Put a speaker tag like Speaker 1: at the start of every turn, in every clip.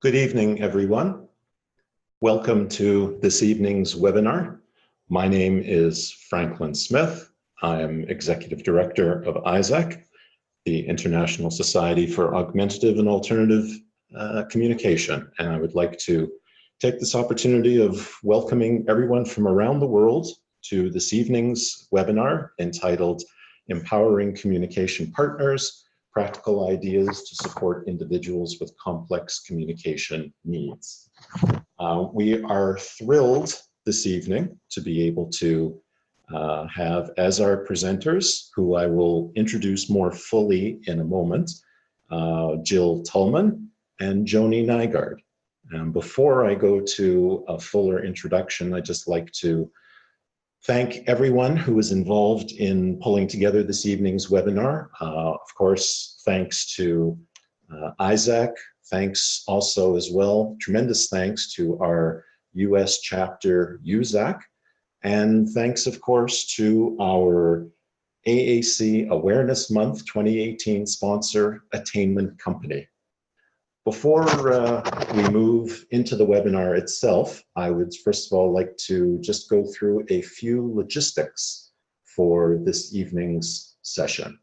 Speaker 1: Good evening, everyone. Welcome to this evening's webinar. My name is Franklin Smith. I am Executive Director of ISAC, the International Society for Augmentative and Alternative Communication. And I would like to take this opportunity of welcoming everyone from around the world to this evening's webinar entitled Empowering Communication Partners, Practical Ideas to Support Individuals with Complex Communication Needs. We are thrilled this evening to be able to have as our presenters, who I will introduce more fully in a moment, Jill Tullman and Joni Nygaard. And before I go to a fuller introduction, I'd just like to thank everyone who was involved in pulling together this evening's webinar. Of course, thanks to ISAC, thanks also as well, tremendous thanks to our US chapter, USAC, and thanks of course to our AAC Awareness Month 2018 sponsor, Attainment Company. Before we move into the webinar itself, I would first of all like to just go through a few logistics for this evening's session.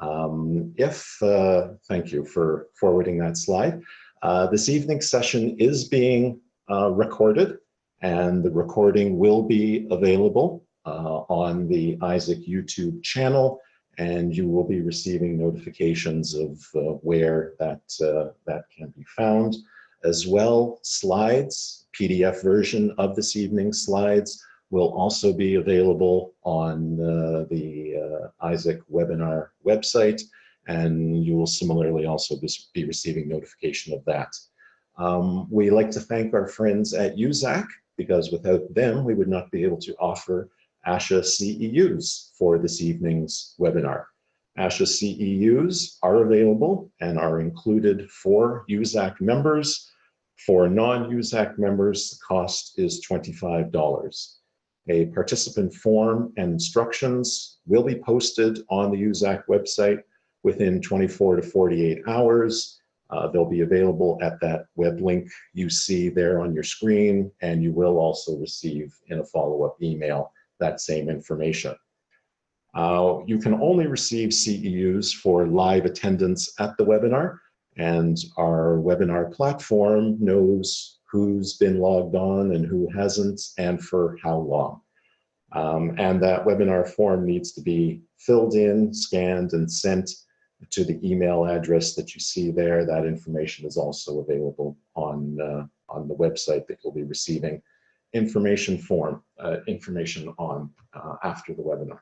Speaker 1: Thank you for forwarding that slide. This evening's session is being recorded, and the recording will be available on the ISAC YouTube channel, and you will be receiving notifications of where that can be found. As well, slides, PDF version of this evening's slides will also be available on the ISAC webinar website, and you will similarly also be receiving notification of that. We like to thank our friends at USAC, because without them, we would not be able to offer ASHA CEUs for this evening's webinar. ASHA CEUs are available and are included for USAC members. For non-USAC members, the cost is $25. A participant form and instructions will be posted on the USAC website within 24 to 48 hours. They'll be available at that web link you see there on your screen, and you will also receive in a follow-up email that same information. You can only receive CEUs for live attendance at the webinar, and our webinar platform knows who's been logged on and who hasn't, and for how long. And that webinar form needs to be filled in, scanned, and sent to the email address that you see there. That information is also available on the website that you'll be receiving information on after the webinar.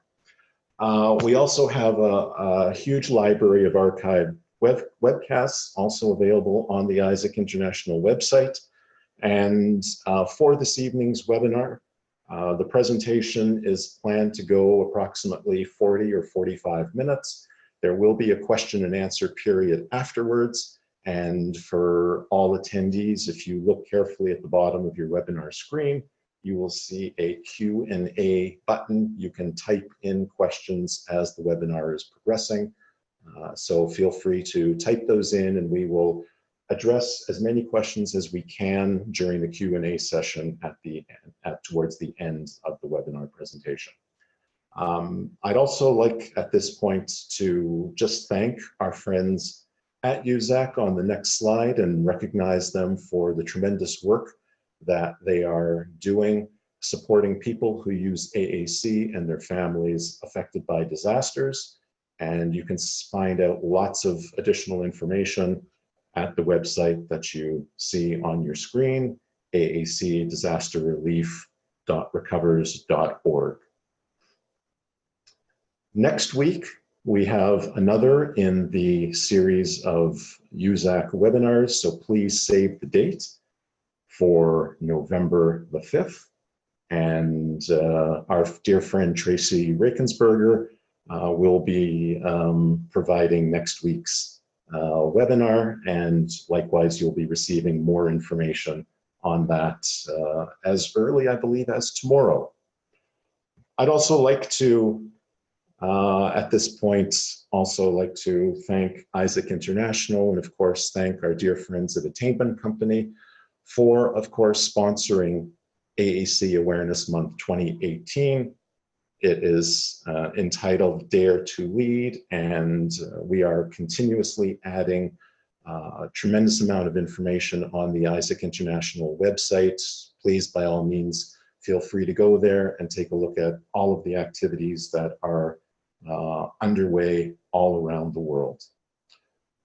Speaker 1: We also have a huge library of archived webcasts also available on the ISAC International website. And for this evening's webinar, the presentation is planned to go approximately 40 or 45 minutes. There will be a question and answer period afterwards. And for all attendees, if you look carefully at the bottom of your webinar screen, you will see a Q&A button. You can type in questions as the webinar is progressing. So feel free to type those in, and we will address as many questions as we can during the Q&A session towards the end of the webinar presentation. I'd also like at this point to just thank our friends at USAC on the next slide and recognize them for the tremendous work that they are doing, supporting people who use AAC and their families affected by disasters. And you can find out lots of additional information at the website that you see on your screen, aacdisasterrelief.recovers.org. Next week, we have another in the series of USAC webinars, so please save the date for November the 5th. And our dear friend Tracy Rakensberger will be providing next week's webinar, and likewise you'll be receiving more information on that as early, I believe, as tomorrow. I'd also like to At this point, also like to thank Isaac International and of course thank our dear friends at Attainment Company for, of course, sponsoring AAC Awareness Month 2018. It is entitled Dare to Lead, and we are continuously adding a tremendous amount of information on the Isaac International website. Please, by all means, feel free to go there and take a look at all of the activities that are underway all around the world.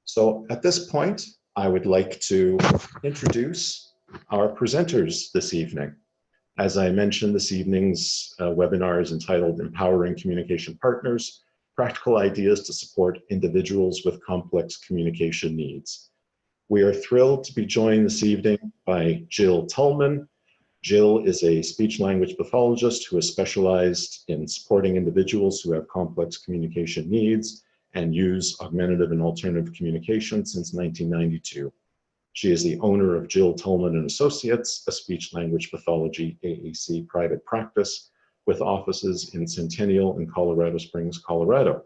Speaker 1: So at this point, I would like to introduce our presenters this evening. As I mentioned, this evening's webinar is entitled Empowering Communication Partners, Practical Ideas to Support Individuals with Complex Communication Needs. We are thrilled to be joined this evening by Jill Tullman. Jill is a speech-language pathologist who has specialized in supporting individuals who have complex communication needs and use augmentative and alternative communication since 1992. She is the owner of Jill Tullman and Associates, a speech-language pathology AAC private practice with offices in Centennial and Colorado Springs, Colorado.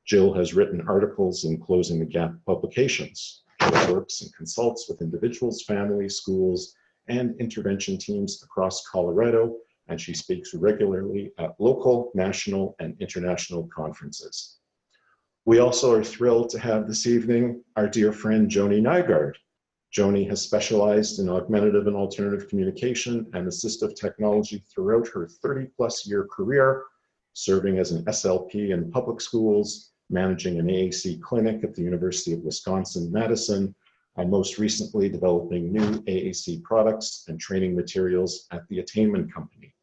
Speaker 1: Jill has written articles in Closing the Gap publications. Jill works and consults with individuals, families, schools, and intervention teams across Colorado, and she speaks regularly at local, national, and international conferences. We also are thrilled to have this evening our dear friend Joni Nygaard. Joni has specialized in augmentative and alternative communication and assistive technology throughout her 30-plus-year career, serving as an SLP in public schools, managing an AAC clinic at the University of Wisconsin-Madison, and most recently developing new AAC products and training materials at the Attainment Company.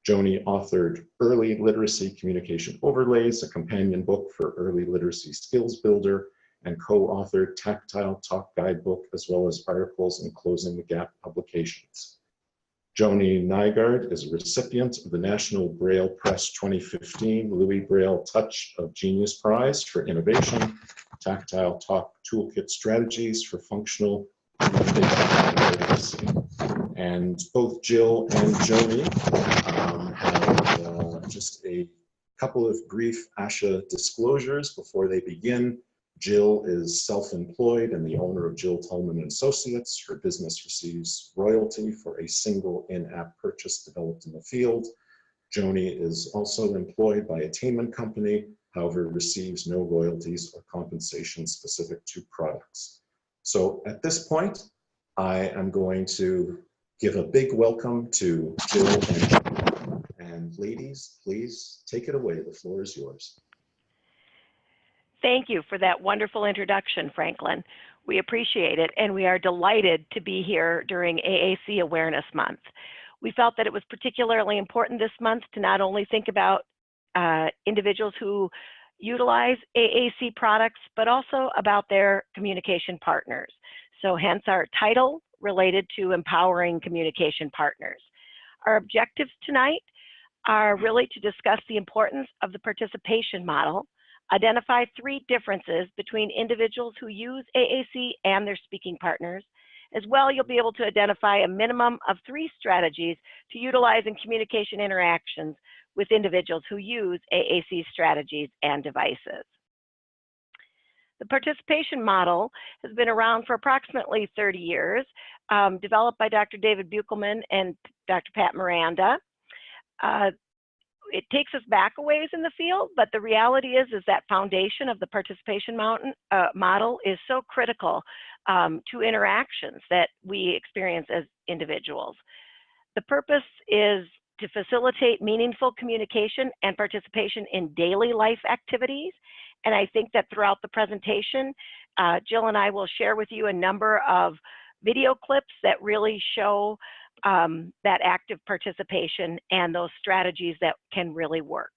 Speaker 1: Joni authored Early Literacy Communication Overlays, a companion book for early literacy skills builder, and co-authored Tactile Talk Guidebook, as well as articles in Closing the Gap publications. Joni Nygaard is a recipient of the National Braille Press 2015 Louis Braille Touch of Genius Prize for Innovation, Tactile Talk Toolkit Strategies for Functional Literacy. And both Jill and Joni have just a couple of brief ASHA disclosures before they begin. Jill is self-employed and the owner of Jill Tullman and Associates. Her business receives royalty for a single in-app purchase developed in the field. Joni is also employed by Attainment Company, however, receives no royalties or compensation specific to products. So at this point, I am going to give a big welcome to Jill and Joni. And ladies, please take it away. The floor is yours.
Speaker 2: Thank you for that wonderful introduction, Franklin. We appreciate it, and we are delighted to be here during AAC Awareness Month. We felt that it was particularly important this month to not only think about individuals who utilize AAC products, but also about their communication partners. So hence our title related to empowering communication partners. Our objectives tonight are really to discuss the importance of the participation model, identify 3 differences between individuals who use AAC and their speaking partners. As well, you'll be able to identify a minimum of 3 strategies to utilize in communication interactions with individuals who use AAC strategies and devices. The participation model has been around for approximately 30 years, developed by Dr. David Buchelman and Dr. Pat Miranda. It takes us back a ways in the field, but the reality is that foundation of the participation model is so critical to interactions that we experience as individuals. The purpose is to facilitate meaningful communication and participation in daily life activities. And I think that throughout the presentation, Jill and I will share with you a number of video clips that really show that active participation and those strategies that can really work.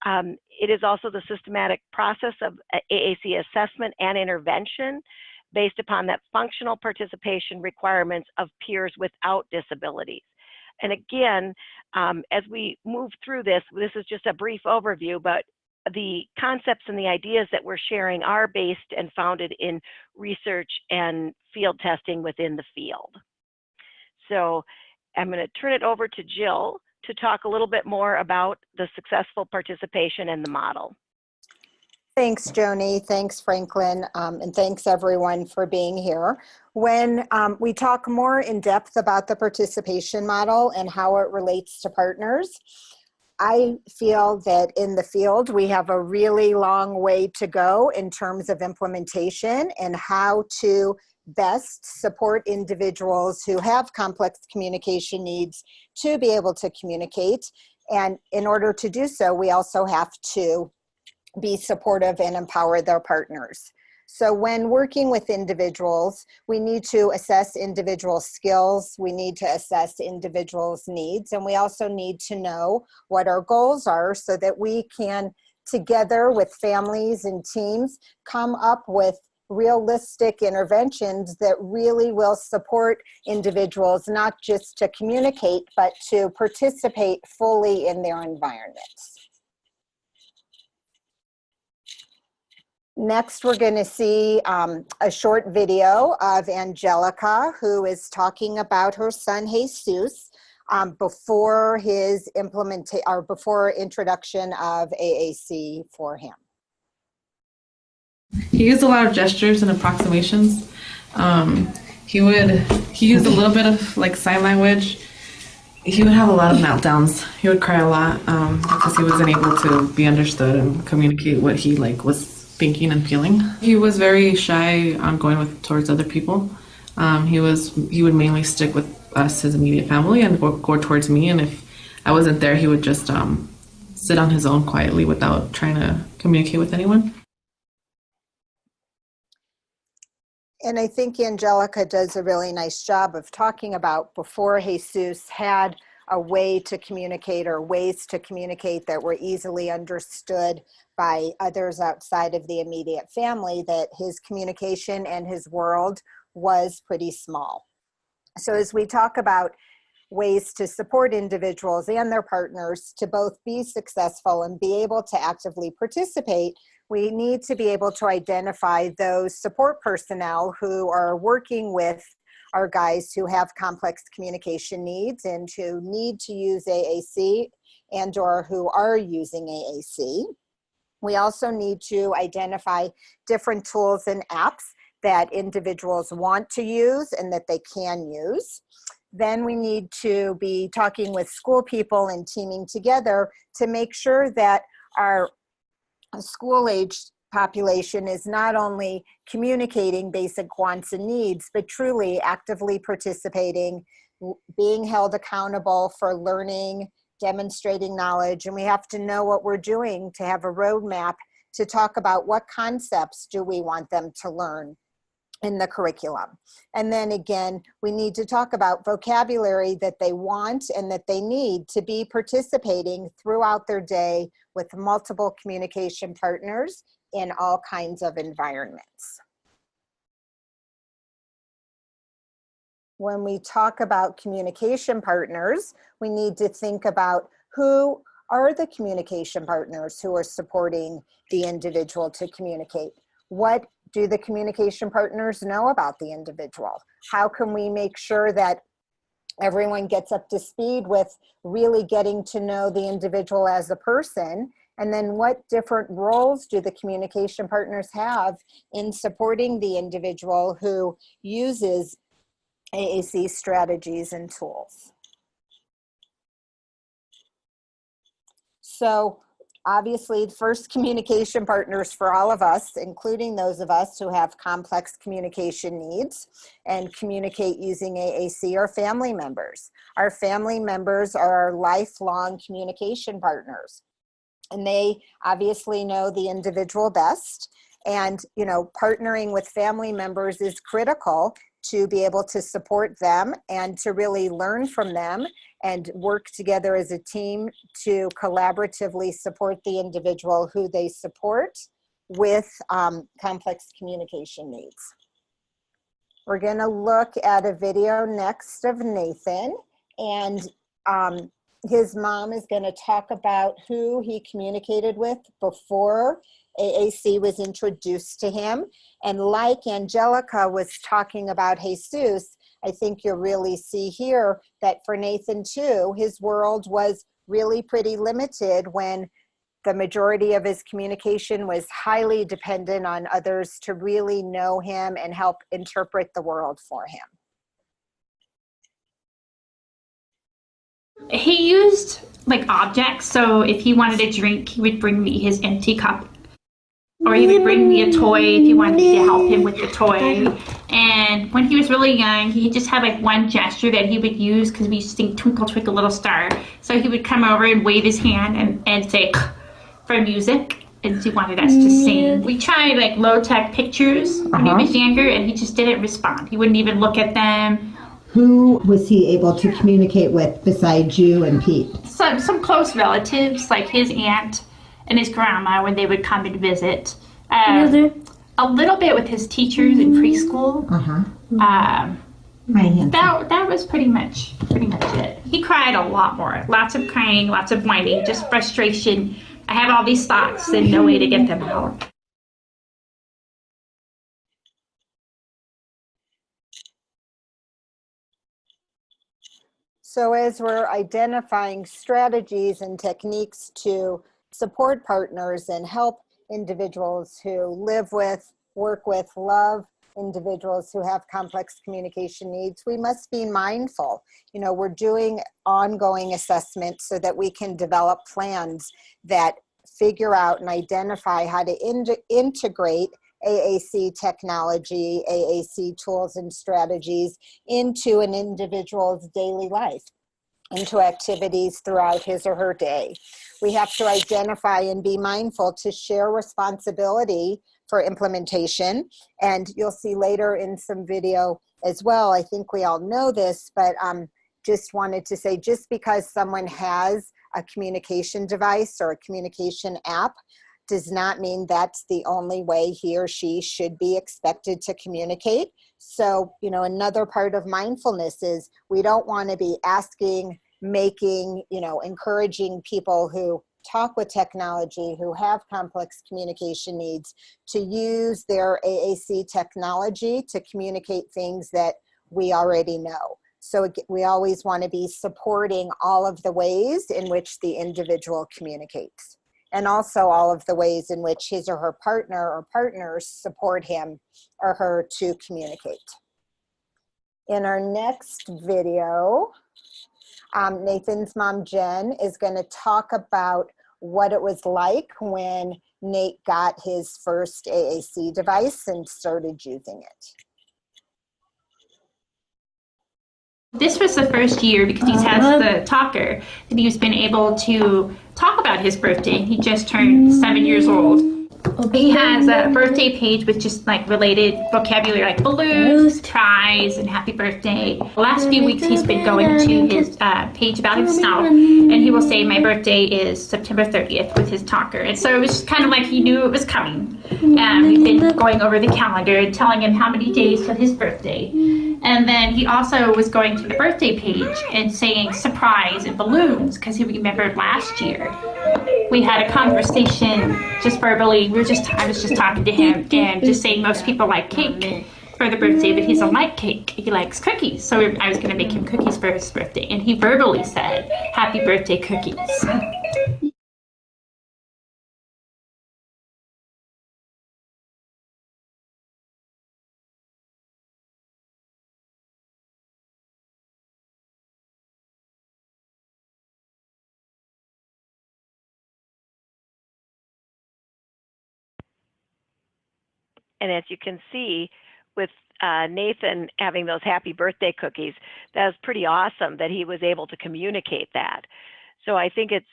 Speaker 2: It is also the systematic process of AAC assessment and intervention based upon that functional participation requirements of peers without disabilities. And again, as we move through this, this is just a brief overview, but the concepts and the ideas that we're sharing are based and founded in research and field testing within the field. So I'm going to turn it over to Jill to talk a little bit more about the successful participation in the model.
Speaker 3: Thanks, Joni. Thanks, Franklin. And thanks, everyone, for being here. When we talk more in depth about the participation model and how it relates to partners, I feel that in the field, we have a really long way to go in terms of implementation and how to best support individuals who have complex communication needs to be able to communicate. And in order to do so, we also have to be supportive and empower their partners. So when working with individuals, we need to assess individual skills, we need to assess individuals' needs, and we also need to know what our goals are so that we can, together with families and teams, come up with realistic interventions that really will support individuals, not just to communicate, but to participate fully in their environments. Next, we're going to see a short video of Angelica, who is talking about her son Jesus before his before introduction of AAC for him.
Speaker 4: He used a lot of gestures and approximations. He used a little bit of like sign language. He would have a lot of meltdowns. He would cry a lot because he wasn't able to be understood and communicate what he was thinking and feeling. He was very shy on going towards other people. He would mainly stick with us, his immediate family, and go towards me. And if I wasn't there, he would just sit on his own quietly without trying to communicate with anyone.
Speaker 3: And I think Angelica does a really nice job of talking about before Jesus had a way to communicate or ways to communicate that were easily understood by others outside of the immediate family, that his communication and his world was pretty small. So as we talk about ways to support individuals and their partners to both be successful and be able to actively participate, we need to be able to identify those support personnel who are working with our guys who have complex communication needs and who need to use AAC and or who are using AAC. We also need to identify different tools and apps that individuals want to use and that they can use. Then we need to be talking with school people and teaming together to make sure that our school-aged population is not only communicating basic wants and needs, but truly actively participating, being held accountable for learning, demonstrating knowledge, and we have to know what we're doing to have a roadmap to talk about what concepts do we want them to learn in the curriculum. And then again, we need to talk about vocabulary that they want and that they need to be participating throughout their day with multiple communication partners in all kinds of environments. When we talk about communication partners, we need to think about who are the communication partners who are supporting the individual to communicate. What do the communication partners know about the individual? How can we make sure that everyone gets up to speed with really getting to know the individual as a person? And then what different roles do the communication partners have in supporting the individual who uses AAC strategies and tools? So obviously, first, communication partners for all of us, including those of us who have complex communication needs and communicate using AAC, are family members. Our family members are our lifelong communication partners. And they obviously know the individual best. And, you know, partnering with family members is critical to be able to support them and to really learn from them and work together as a team to collaboratively support the individual who they support with complex communication needs. We're going to look at a video next of Nathan, and his mom is going to talk about who he communicated with before AAC was introduced to him. And like Angelica was talking about Jesus, I think you'll really see here that for Nathan too, his world was really pretty limited when the majority of his communication was highly dependent on others to really know him and help interpret the world for him.
Speaker 5: He used like objects, so if he wanted a drink, he would bring me his empty cup. Or he would bring me a toy if he wanted me to help him with the toy. And when he was really young, he just had like one gesture that he would use because we used to sing Twinkle Twinkle Little Star. So he would come over and wave his hand and say for music, and he wanted us to sing. We tried like low-tech pictures when he was younger, and he just didn't respond. He wouldn't even look at them.
Speaker 6: Who was he able to communicate with besides you and Pete?
Speaker 5: Some close relatives, like his aunt and his grandma when they would come and visit. A little bit with his teachers in preschool. That was pretty much it. He cried a lot more. Lots of crying, lots of whining, just frustration. I have all these thoughts and no way to get them out.
Speaker 3: So as we're identifying strategies and techniques to support partners and help individuals who live with, work with, love individuals who have complex communication needs, we must be mindful. You know, we're doing ongoing assessments so that we can develop plans that figure out and identify how to integrate AAC technology, AAC tools and strategies into an individual's daily life, into activities throughout his or her day. We have to identify and be mindful to share responsibility for implementation. And you'll see later in some video as well, I think we all know this, but just wanted to say, just because someone has a communication device or a communication app does not mean that's the only way he or she should be expected to communicate. So, you know, another part of mindfulness is we don't want to be asking, making, you know, encouraging people who talk with technology, who have complex communication needs, to use their AAC technology to communicate things that we already know. So we always want to be supporting all of the ways in which the individual communicates, and also all of the ways in which his or her partner or partners support him or her to communicate. In our next video, Nathan's mom, Jen, is going to talk about what it was like when Nate got his first AAC device and started using it.
Speaker 5: This was the first year, because he has the talker, that he's been able to talk about his birthday. He just turned 7 years old. He has a birthday page with just like related vocabulary like balloons, tries, and happy birthday. The last few weeks he's been going to his page about himself, and he will say my birthday is September 30th with his talker. And so it was just kind of like he knew it was coming. We've been going over the calendar and telling him how many days till his birthday. And then he also was going to the birthday page and saying surprise and balloons, because he remembered last year. We had a conversation just verbally. I was just talking to him and just saying most people like cake for the birthday, but he's a light cake. He likes cookies. So I was going to make him cookies for his birthday. And he verbally said, happy birthday cookies.
Speaker 2: And as you can see, with Nathan having those happy birthday cookies, that was pretty awesome that he was able to communicate that. So I think it's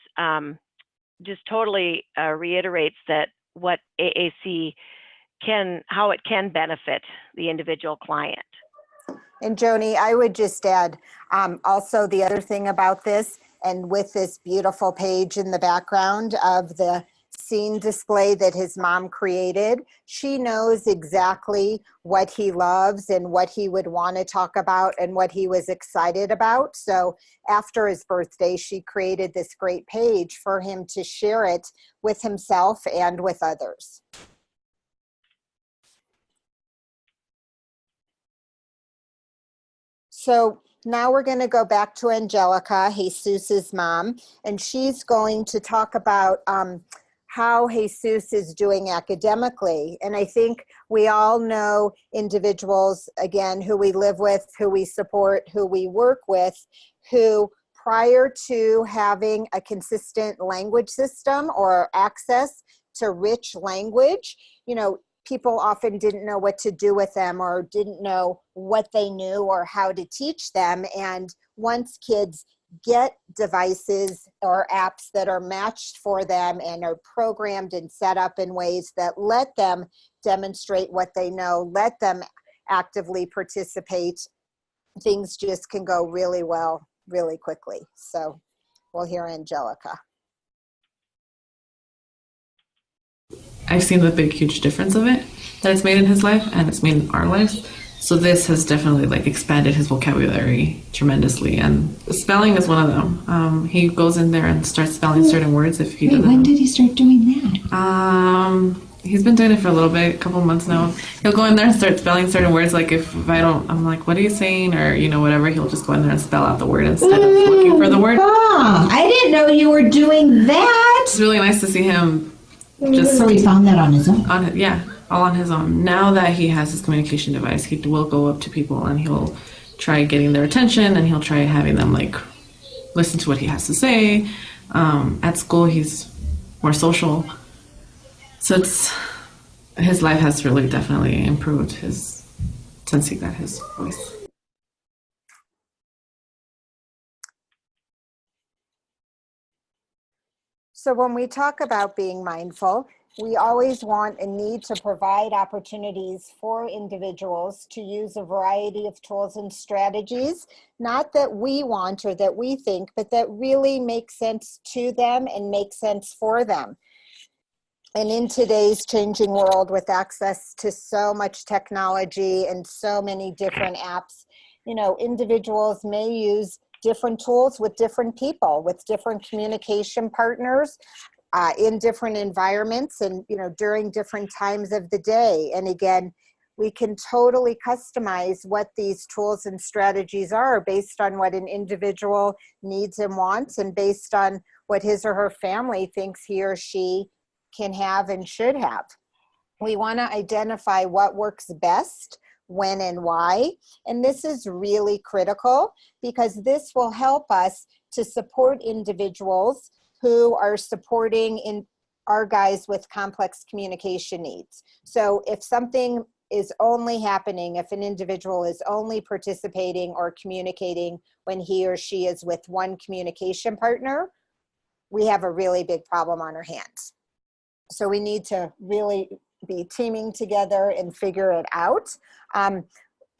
Speaker 2: just totally reiterates that what AAC how it can benefit the individual client.
Speaker 3: And Joni, I would just add also the other thing about this, and with this beautiful page in the background of the scene display that his mom created, she knows exactly what he loves and what he would want to talk about and what he was excited about. So after his birthday, she created this great page for him to share it with himself and with others. So now we're going to go back to Angelica, Jesus's mom, and she's going to talk about how Jesus is doing academically. And I think we all know individuals, again, who we live with, who we support, who we work with, who prior to having a consistent language system or access to rich language, you know, people often didn't know what to do with them or didn't know what they knew or how to teach them. And once kids get devices or apps that are matched for them and are programmed and set up in ways that let them demonstrate what they know, let them actively participate, things just can go really well, really quickly. So we'll hear Angelica.
Speaker 4: I've seen the big, huge difference of it that it's made in his life and it's made in our lives. So this has definitely like expanded his vocabulary tremendously, and spelling is one of them. He goes in there and starts spelling certain words if he doesn't.
Speaker 6: When did he start doing that?
Speaker 4: He's been doing it for a little bit, a couple months now. He'll go in there and start spelling certain words. Like if I don't, I'm like, what are you saying? Or, you know, whatever. He'll just go in there and spell out the word instead of looking for the word.
Speaker 6: Oh, I didn't know you were doing that.
Speaker 4: It's really nice to see him just.
Speaker 6: So he found that on his own.
Speaker 4: All on his own. Now that he has his communication device, he will go up to people and he'll try getting their attention, and he'll try having them like listen to what he has to say. At school, he's more social. So his life has really definitely improved since he got his voice.
Speaker 3: So when we talk about being mindful, we always want and need to provide opportunities for individuals to use a variety of tools and strategies, not that we want or that we think, but that really make sense to them and make sense for them. And in today's changing world with access to so much technology and so many different apps, you know, individuals may use different tools with different people, with different communication partners, in different environments and, you know, during different times of the day. And again, we can totally customize what these tools and strategies are based on what an individual needs and wants, and based on what his or her family thinks he or she can have and should have. We want to identify what works best, when and why. And this is really critical because this will help us to support individuals who are supporting in our guys with complex communication needs. So if something is only happening, if an individual is only participating or communicating when he or she is with one communication partner, we have a really big problem on our hands. So we need to really be teaming together and figure it out.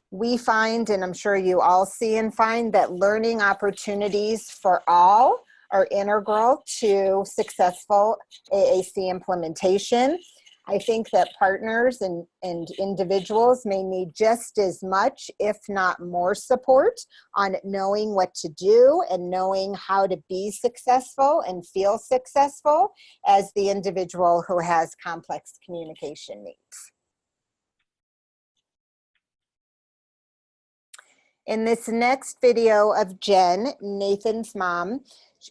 Speaker 3: We find, and I'm sure you all see and find, that learning opportunities for all are integral to successful AAC implementation. I think that partners and individuals may need just as much, if not more, support on knowing what to do and knowing how to be successful and feel successful as the individual who has complex communication needs. In this next video of Jen, Nathan's mom,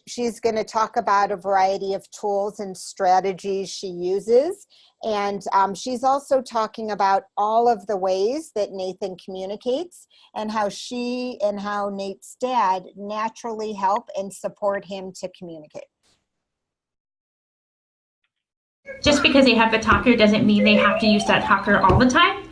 Speaker 3: she's going to talk about a variety of tools and strategies she uses. And she's also talking about all of the ways that Nathan communicates and how she and how Nate's dad naturally help and support him to communicate.
Speaker 5: Just because they have the talker doesn't mean they have to use that talker all the time.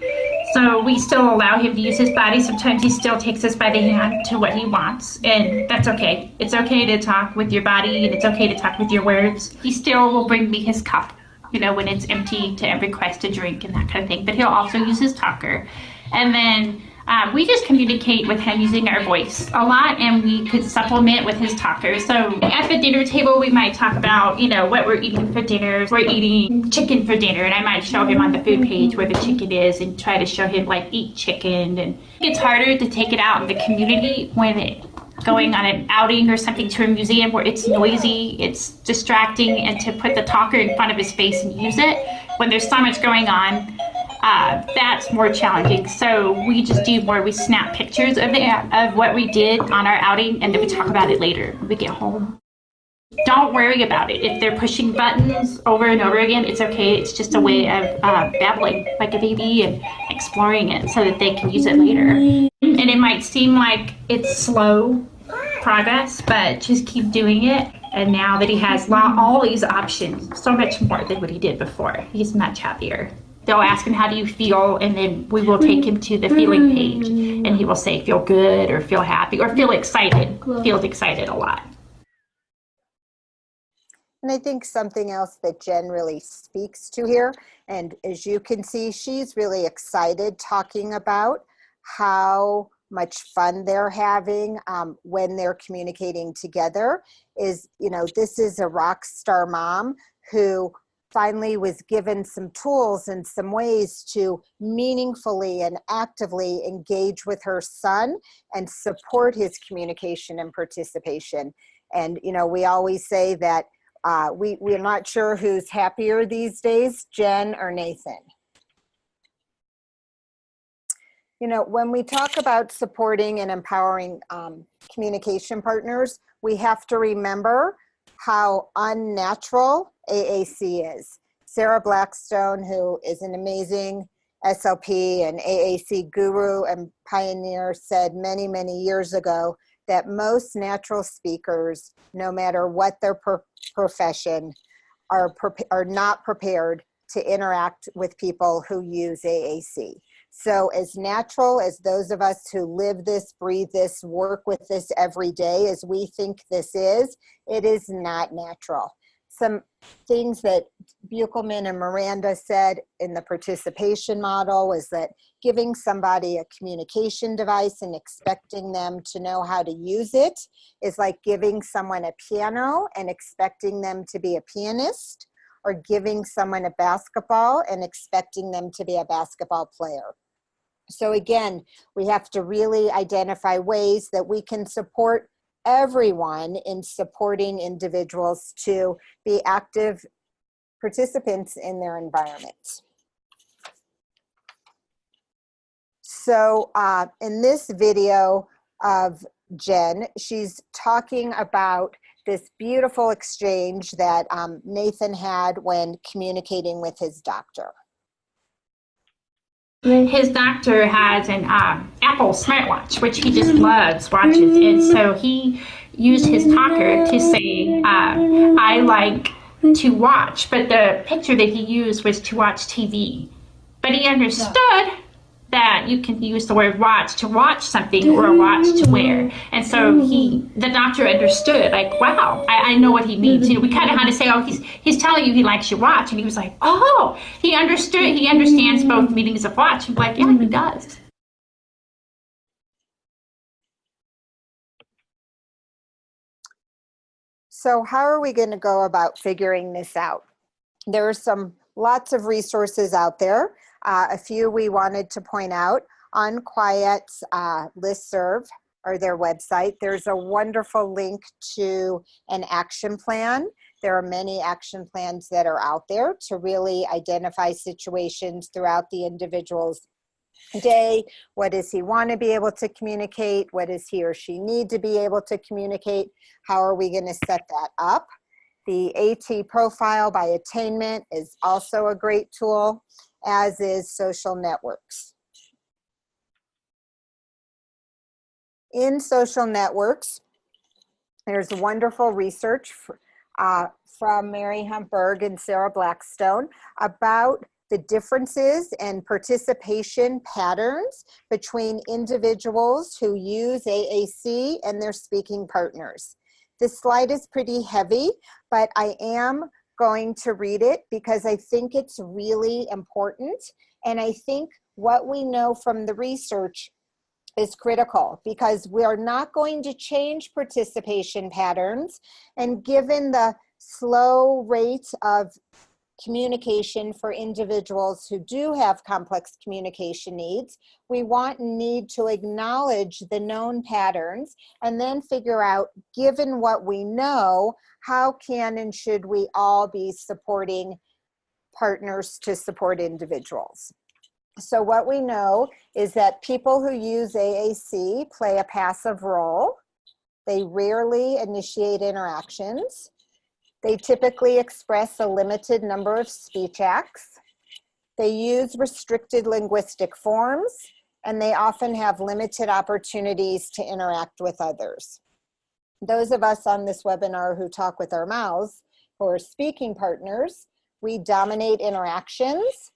Speaker 5: So we still allow him to use his body. Sometimes he still takes us by the hand to what he wants, and that's okay. It's okay to talk with your body, and it's okay to talk with your words. He still will bring me his cup, you know, when it's empty, to request a drink and that kind of thing, but he'll also use his talker. And then we just communicate with him using our voice a lot, and we could supplement with his talker. So at the dinner table, we might talk about, you know, what we're eating for dinner. We're eating chicken for dinner, and I might show him on the food page where the chicken is and try to show him, like, eat chicken. And it's harder to take it out in the community when it's going on an outing or something to a museum where it's noisy, it's distracting, and to put the talker in front of his face and use it when there's so much going on. that's more challenging. So we just do more, we snap pictures of what we did on our outing, and then we talk about it later when we get home. Don't worry about it. If they're pushing buttons over and over again, it's okay. It's just a way of babbling like a baby and exploring it so that they can use it later. And it might seem like it's slow progress, but just keep doing it. And now that he has all these options, so much more than what he did before, he's much happier. They'll ask him, how do you feel? And then we will take him to the feeling page, and he will say, feel good, or feel happy, or feel excited. Feels excited a lot.
Speaker 3: And I think something else that Jen really speaks to here, and as you can see, she's really excited talking about how much fun they're having when they're communicating together, is, you know, this is a rock star mom who finally was given some tools and some ways to meaningfully and actively engage with her son and support his communication and participation. And, you know, we always say that we're not sure who's happier these days, Jen or Nathan. You know, when we talk about supporting and empowering communication partners, we have to remember how unnatural AAC is. Sarah Blackstone, who is an amazing SLP and AAC guru and pioneer, said many, many years ago that most natural speakers, no matter what their profession, are not prepared to interact with people who use AAC. So as natural as those of us who live this, breathe this, work with this every day as we think this is, it is not natural. Some things that Buchelman and Miranda said in the participation model was that giving somebody a communication device and expecting them to know how to use it is like giving someone a piano and expecting them to be a pianist, or giving someone a basketball and expecting them to be a basketball player. So again, we have to really identify ways that we can support everyone in supporting individuals to be active participants in their environment. So in this video of Jen, she's talking about this beautiful exchange that Nathan had when communicating with his doctor.
Speaker 5: His doctor has an Apple smartwatch, which he just loves watches. And so he used his talker to say, I like to watch. But the picture that he used was to watch TV. But he understood that you can use the word watch to watch something or a watch to wear. And so the doctor understood, like, wow, I know what he means. You know, we kind of had to say, oh, he's telling you he likes your watch. And he was like, oh, he understood. He understands both meanings of watch. I'm like, yeah, he does.
Speaker 3: So how are we going to go about figuring this out? There are lots of resources out there. A few we wanted to point out. Unquiet's listserv, or their website, there's a wonderful link to an action plan. There are many action plans that are out there to really identify situations throughout the individual's day. What does he want to be able to communicate? What does he or she need to be able to communicate? How are we going to set that up? The AT profile by attainment is also a great tool, as is social networks. In social networks, there's wonderful research from Mary Humpberg and Sarah Blackstone about the differences in participation patterns between individuals who use AAC and their speaking partners. This slide is pretty heavy, but I am going to read it because I think it's really important. And I think what we know from the research is critical, because we are not going to change participation patterns. And given the slow rate of communication for individuals who do have complex communication needs, we want and need to acknowledge the known patterns and then figure out, given what we know, how can and should we all be supporting partners to support individuals. So what we know is that people who use AAC play a passive role. They rarely initiate interactions. They typically express a limited number of speech acts. They use restricted linguistic forms, and they often have limited opportunities to interact with others. Those of us on this webinar who talk with our mouths, who are speaking partners, we dominate interactions.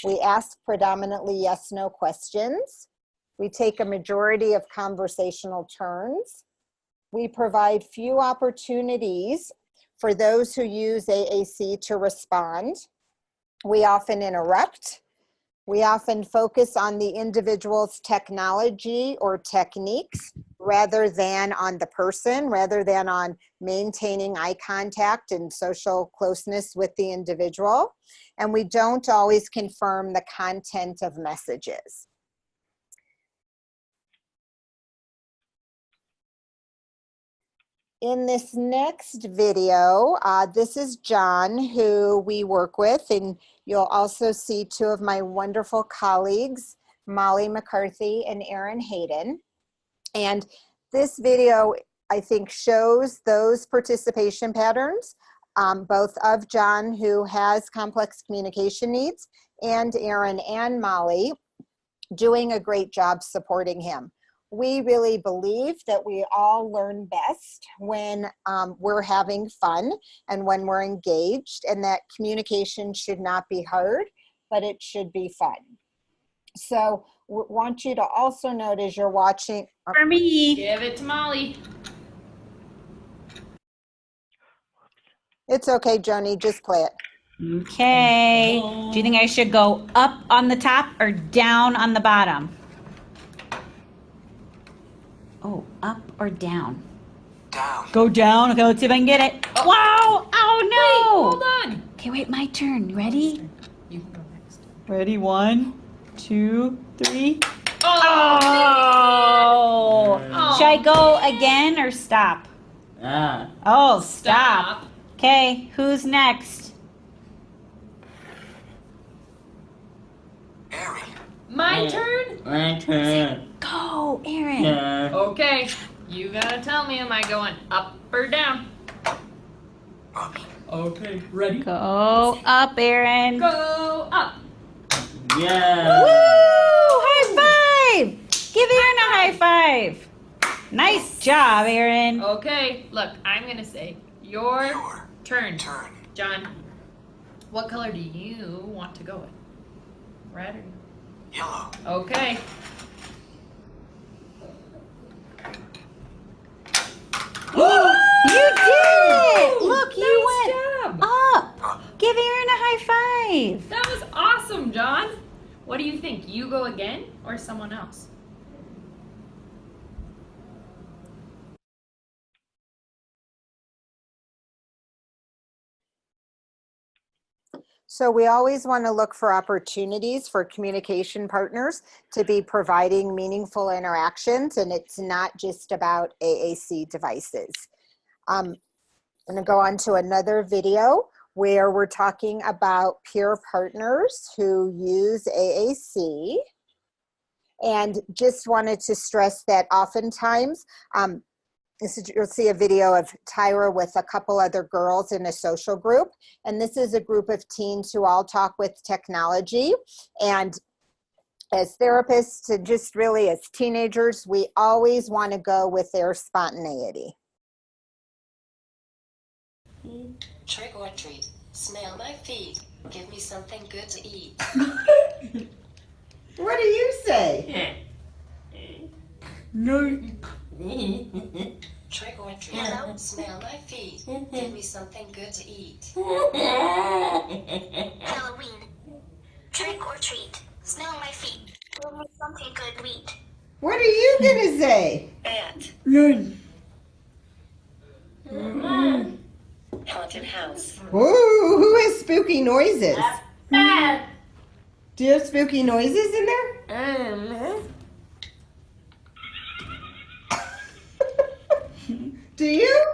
Speaker 3: We ask predominantly yes/no questions. We take a majority of conversational turns. We provide few opportunities for those who use AAC to respond. We often interrupt. We often focus on the individual's technology or techniques rather than on the person, rather than on maintaining eye contact and social closeness with the individual. And we don't always confirm the content of messages. In this next video, this is John, who we work with, and you'll also see two of my wonderful colleagues, Molly McCarthy and Erin Hayden. And this video, I think, shows those participation patterns, both of John, who has complex communication needs, and Erin and Molly doing a great job supporting him. We really believe that we all learn best when we're having fun and when we're engaged, and that communication should not be hard, but it should be fun. So want you to also note as you're watching.
Speaker 5: For me. Give it to Molly.
Speaker 3: It's okay, Joni, just play it.
Speaker 7: Okay. Do you think I should go up on the top or down on the bottom? Oh, up or down?
Speaker 8: Down.
Speaker 7: Go down. Okay, let's see if I can get it.
Speaker 5: Oh.
Speaker 7: Wow! Oh no!
Speaker 5: Wait, hold on.
Speaker 7: Okay, wait, my turn. Ready?
Speaker 5: You can go next.
Speaker 7: Ready? 1, 2, 3.
Speaker 5: Oh!
Speaker 7: Oh! Should I go again or stop? Oh, stop. Okay, who's next?
Speaker 8: Harry.
Speaker 5: My turn?
Speaker 9: My turn.
Speaker 7: Go, Aaron.
Speaker 9: Yeah.
Speaker 5: Okay. You gotta tell me, am I going up or down?
Speaker 8: Up.
Speaker 5: Okay, ready?
Speaker 7: Go up, Aaron.
Speaker 5: Go up.
Speaker 9: Yeah.
Speaker 7: Woo! High five! Give Aaron a high five. Nice job, Aaron.
Speaker 5: Okay, look, I'm gonna say your turn.
Speaker 8: Turn.
Speaker 5: John, what color do you want to go with? Red or
Speaker 8: Yellow.
Speaker 5: okay.
Speaker 7: You did it! Look, you
Speaker 5: Nice
Speaker 7: went
Speaker 5: job.
Speaker 7: up. Give Aaron a high five.
Speaker 5: That was awesome, John. What do you think? You go again or someone else?
Speaker 3: So we always want to look for opportunities for communication partners to be providing meaningful interactions, and it's not just about AAC devices. I'm going to go on to another video where we're talking about peer partners who use AAC, and just wanted to stress that oftentimes you'll see a video of Tyra with a couple other girls in a social group. And this is a group of teens who all talk with technology. And as therapists and just really as teenagers, we always want to go with their spontaneity.
Speaker 10: Trick or treat. Smell my feet. Give me something good to eat.
Speaker 11: What do you say?
Speaker 9: No.
Speaker 10: Trick or treat. Hello? Smell my feet. Give me something good to eat.
Speaker 12: Halloween. Trick or treat. Smell my feet. Give me something good to eat.
Speaker 11: What are you gonna say?
Speaker 10: Ant.
Speaker 9: None.
Speaker 10: Haunted house.
Speaker 11: Ooh, who has spooky noises? Do you have spooky noises in there? Do you?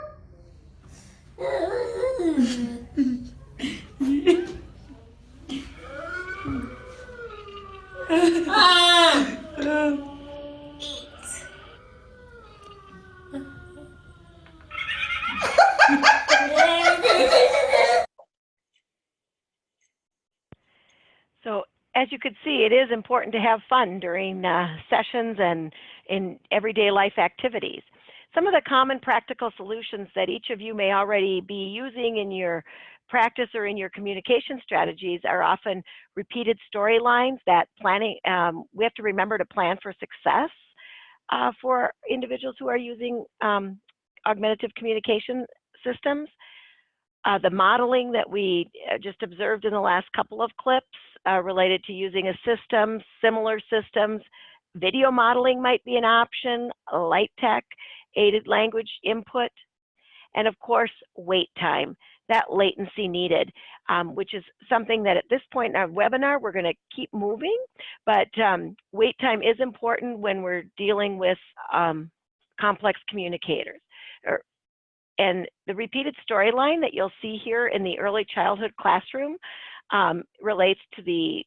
Speaker 2: could see, it is important to have fun during sessions and in everyday life activities. Some of the common practical solutions that each of you may already be using in your practice or in your communication strategies are often repeated storylines that planning, we have to remember to plan for success for individuals who are using augmentative communication systems. The modeling that we just observed in the last couple of clips related to using a system, similar systems. Video modeling might be an option, light tech, aided language input, and of course, wait time, that latency needed, which is something that at this point in our webinar, we're going to keep moving, but wait time is important when we're dealing with complex communicators. And the repeated storyline that you'll see here in the early childhood classroom relates to the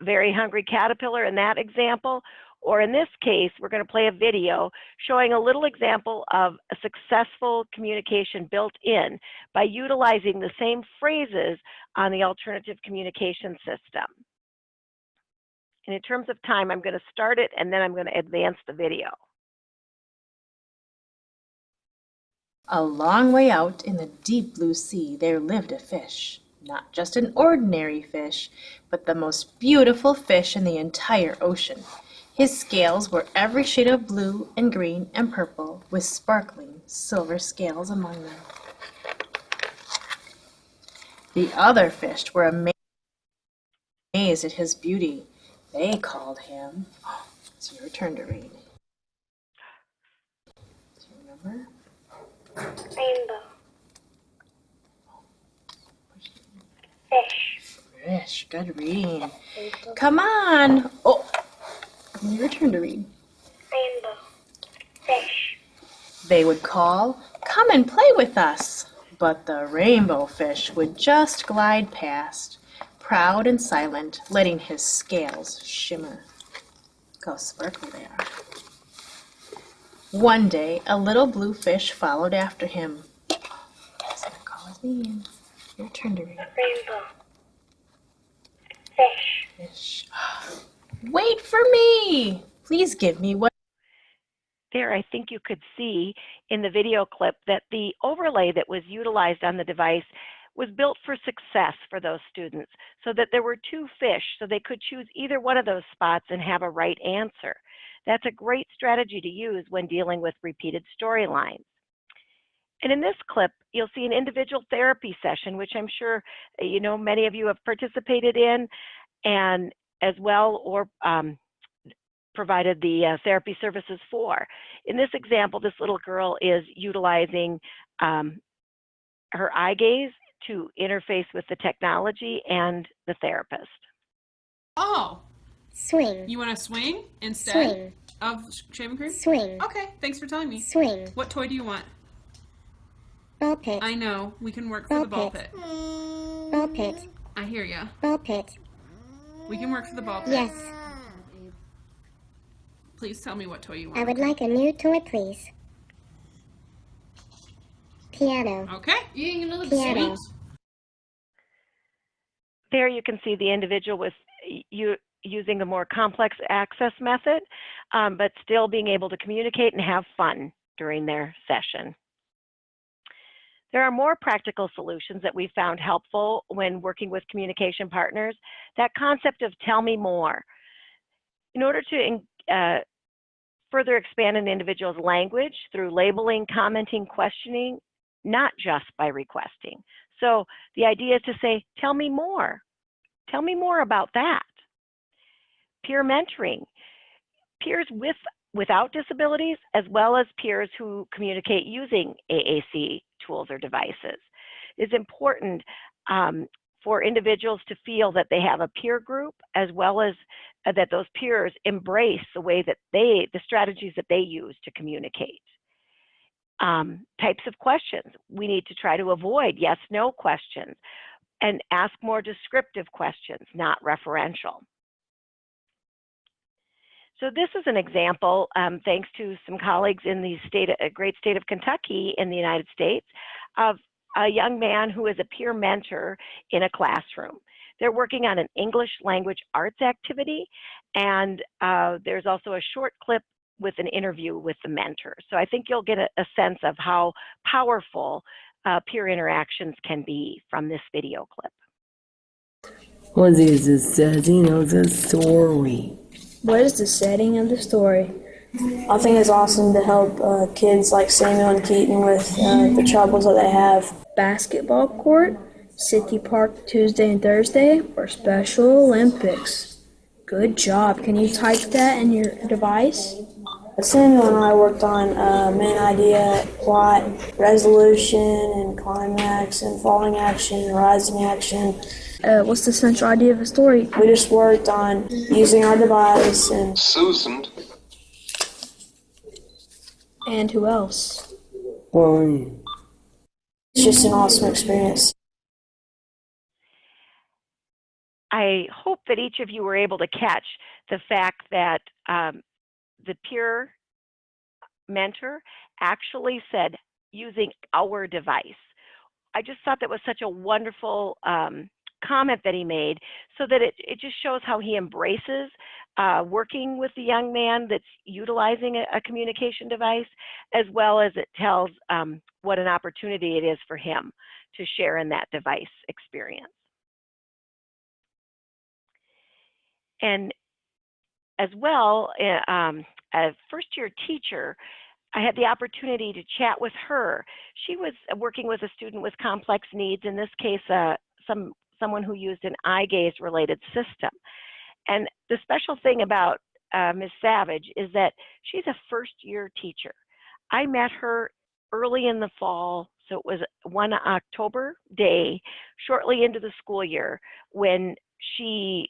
Speaker 2: very hungry caterpillar in that example, or in this case, we're going to play a video showing a little example of a successful communication built in by utilizing the same phrases on the alternative communication system. And in terms of time, I'm going to start it and then I'm going to advance the video.
Speaker 13: A long way out in the deep blue sea there lived a fish. Not just an ordinary fish, but the most beautiful fish in the entire ocean. His scales were every shade of blue and green and purple, with sparkling silver scales among them. The other fish were amazed at his beauty. They called him... It's your turn to read. Do you remember?
Speaker 12: Rainbow. Fish.
Speaker 13: Fish. Good reading. Come on. Oh, your turn to read.
Speaker 12: Rainbow. Fish.
Speaker 13: They would call, "Come and play with us." But the rainbow fish would just glide past, proud and silent, letting his scales shimmer. Look how sparkly they are. One day, a little blue fish followed after him. He's gonna call his name. Your turn to read.
Speaker 12: Rainbow. Fish.
Speaker 13: Fish. Wait for me! Please give me what...
Speaker 2: There, I think you could see in the video clip that the overlay that was utilized on the device was built for success for those students, so that there were two fish, so they could choose either one of those spots and have a right answer. That's a great strategy to use when dealing with repeated storylines. And in this clip, you'll see an individual therapy session, which I'm sure many of you have participated in, and as well, or provided the therapy services for. In this example, this little girl is utilizing her eye gaze to interface with the technology and the therapist.
Speaker 14: Oh.
Speaker 12: Swing.
Speaker 14: You want to swing instead
Speaker 12: Swing.
Speaker 14: of shaving cream?
Speaker 12: Swing.
Speaker 14: Okay, thanks for telling me.
Speaker 12: Swing.
Speaker 14: What toy do you want?
Speaker 12: Ball pit.
Speaker 14: I know. We can work for the ball pit.
Speaker 12: Ball pit.
Speaker 14: I hear ya.
Speaker 12: Ball pit.
Speaker 14: We can work for the ball pit.
Speaker 12: Yes.
Speaker 14: Please tell me what toy you want.
Speaker 12: I would like a new toy, please. Piano.
Speaker 14: Okay. Eating another
Speaker 12: Piano.
Speaker 14: sweet.
Speaker 2: There you can see the individual with using a more complex access method, but still being able to communicate and have fun during their session. There are more practical solutions that we found helpful when working with communication partners. That concept of tell me more. In order to further expand an individual's language through labeling, commenting, questioning, not just by requesting. So the idea is to say, tell me more. Tell me more about that. Peer mentoring. Peers without disabilities, as well as peers who communicate using AAC tools or devices. It's important for individuals to feel that they have a peer group, as well as that those peers embrace the way that the strategies that they use to communicate. Types of questions. We need to try to avoid yes/no questions and ask more descriptive questions, not referential. So this is an example, thanks to some colleagues in the great state of Kentucky in the United States, of a young man who is a peer mentor in a classroom. They're working on an English language arts activity, and there's also a short clip with an interview with the mentor. So I think you'll get a sense of how powerful peer interactions can be from this video clip.
Speaker 15: What is the setting of the story?
Speaker 16: What is the setting of the story? I think it's awesome to help kids like Samuel and Keaton with the troubles that they have. Basketball court, City Park Tuesday and Thursday, or Special Olympics. Good job. Can you type that in your device? Samuel and I worked on main idea, plot, resolution, and climax, and falling action, and rising action. What's the central idea of the story? We just worked on using our device and
Speaker 8: Susan.
Speaker 16: And who else?
Speaker 15: Why?
Speaker 16: It's just an awesome experience.
Speaker 2: I hope that each of you were able to catch the fact that the peer mentor actually said using our device. I just thought that was such a wonderful comment that he made, so that it just shows how he embraces working with the young man that's utilizing a communication device, as well as it tells what an opportunity it is for him to share in that device experience. And as well, a first-year teacher, I had the opportunity to chat with her. She was working with a student with complex needs, in this case, someone who used an eye gaze-related system. And the special thing about Ms. Savage is that she's a first-year teacher. I met her early in the fall, so it was one October day, shortly into the school year, when she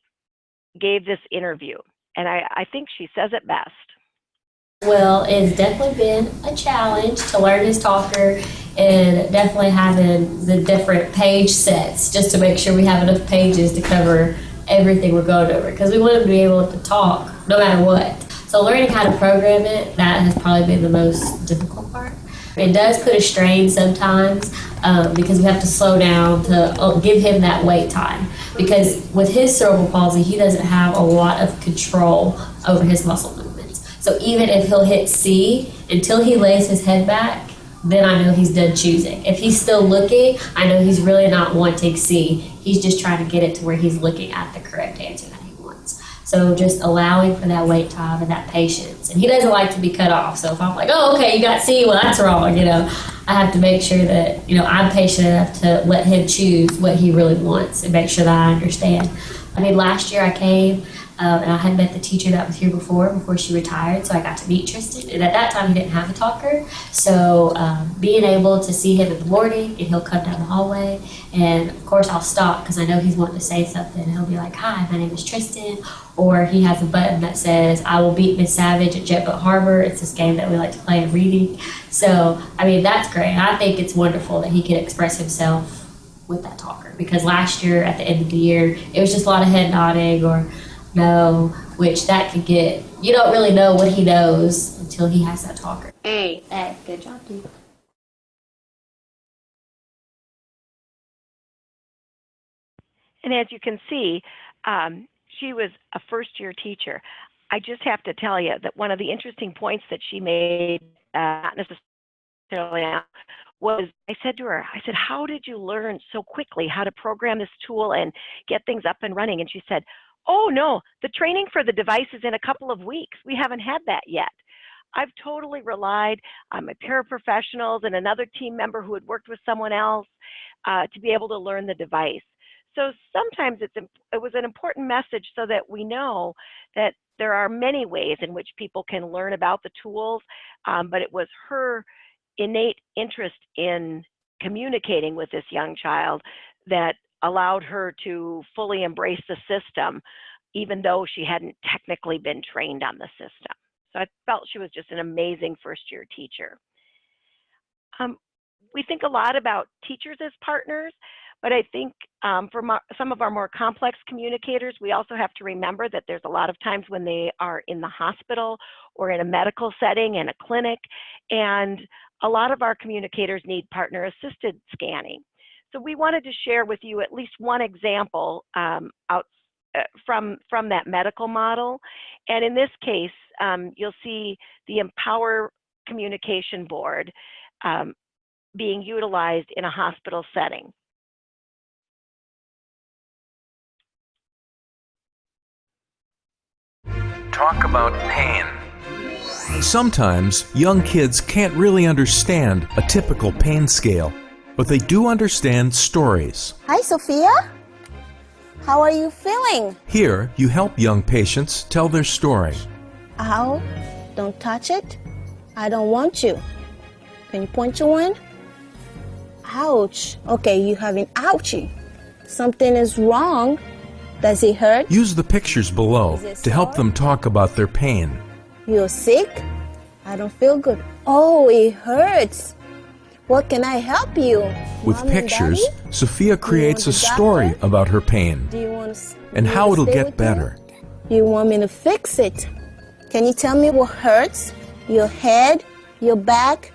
Speaker 2: gave this interview. And I think she says it best.
Speaker 17: Well, it's definitely been a challenge to learn his talker, and definitely having the different page sets just to make sure we have enough pages to cover everything we're going over, because we want him to be able to talk no matter what. So learning how to program it, that has probably been the most difficult part. It does put a strain sometimes because we have to slow down to give him that wait time, because with his cerebral palsy, he doesn't have a lot of control over his muscle movements. So even if he'll hit C, until he lays his head back, then I know he's done choosing. If he's still looking, I know he's really not wanting C. He's just trying to get it to where he's looking at the correct answer that he wants. So just allowing for that wait time and that patience. And he doesn't like to be cut off. So if I'm like, oh, okay, you got C, well, that's wrong, I have to make sure that, I'm patient enough to let him choose what he really wants and make sure that I understand. I mean, last year I came, and I had met the teacher that was here before she retired, so I got to meet Tristan. And at that time, he didn't have a talker. So being able to see him in the morning, and he'll come down the hallway, and of course I'll stop because I know he's wanting to say something. And he'll be like, hi, my name is Tristan. Or he has a button that says, I will beat Miss Savage at Jet Boat Harbor. It's this game that we like to play in reading. So, I mean, that's great. I think it's wonderful that he can express himself with that talker, because last year at the end of the year, it was just a lot of head nodding or no, which that could get, you don't really know what he knows until he has that talker.
Speaker 16: Hey, good job, dude.
Speaker 2: And as you can see, she was a first-year teacher. I just have to tell you that one of the interesting points that she made, not necessarily now, was I said to her, how did you learn so quickly how to program this tool and get things up and running? And she said, oh no, the training for the device is in a couple of weeks. We haven't had that yet. I've totally relied on my paraprofessionals and another team member who had worked with someone else to be able to learn the device. So sometimes it was an important message so that we know that there are many ways in which people can learn about the tools, but it was her innate interest in communicating with this young child that allowed her to fully embrace the system, even though she hadn't technically been trained on the system. So I felt she was just an amazing first-year teacher. We think a lot about teachers as partners, but I think for some of our more complex communicators, we also have to remember that there's a lot of times when they are in the hospital or in a medical setting, in a clinic, and a lot of our communicators need partner-assisted scanning. So we wanted to share with you at least one example from that medical model. And in this case, you'll see the Empower Communication Board being utilized in a hospital setting.
Speaker 18: Talk about pain. Sometimes young kids can't really understand a typical pain scale, but they do understand stories.
Speaker 12: Hi, Sophia. How are you feeling?
Speaker 18: Here, you help young patients tell their story.
Speaker 12: Ow, don't touch it. I don't want you. Can you point to one? Ouch. Okay, you have an ouchie. Something is wrong. Does it hurt?
Speaker 18: Use the pictures below to help them talk about their pain.
Speaker 12: You're sick? I don't feel good. Oh, it hurts. What can I help you?
Speaker 18: With
Speaker 12: Mom and
Speaker 18: pictures,
Speaker 12: Daddy?
Speaker 18: Sophia creates a
Speaker 12: the doctor?
Speaker 18: story about her pain
Speaker 12: Do you want
Speaker 18: and how it'll get better.
Speaker 12: You want me to fix it? Can you tell me what hurts? Your head, your back,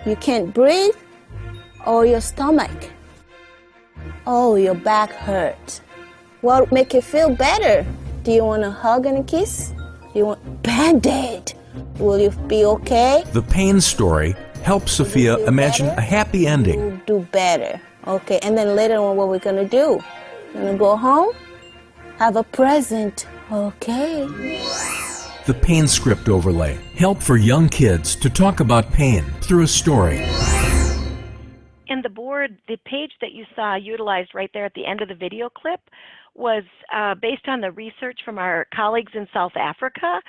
Speaker 12: you can't breathe, or your stomach? Oh, your back hurts. What make you feel better? Do you want a hug and a kiss? Do you want Band-Aid? Will you be okay?
Speaker 18: The pain story helps Sophia imagine a happy ending.
Speaker 12: You'll do better. Okay, and then later on, what we're gonna do? We're gonna go home, have a present. Okay.
Speaker 18: The pain script overlay. Help for young kids to talk about pain through a story.
Speaker 2: And the board, the page that you saw utilized right there at the end of the video clip was based on the research from our colleagues in South Africa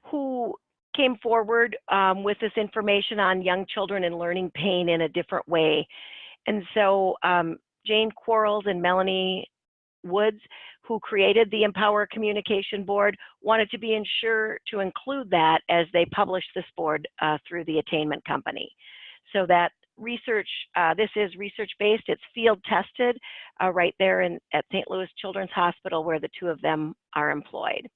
Speaker 2: who came forward with this information on young children and learning pain in a different way. And so Jane Quarles and Melanie Woods, who created the Empower Communication Board, wanted to be sure to include that as they published this board through the Attainment Company. So that research, this is research-based, it's field-tested right there at St. Louis Children's Hospital where the two of them are employed.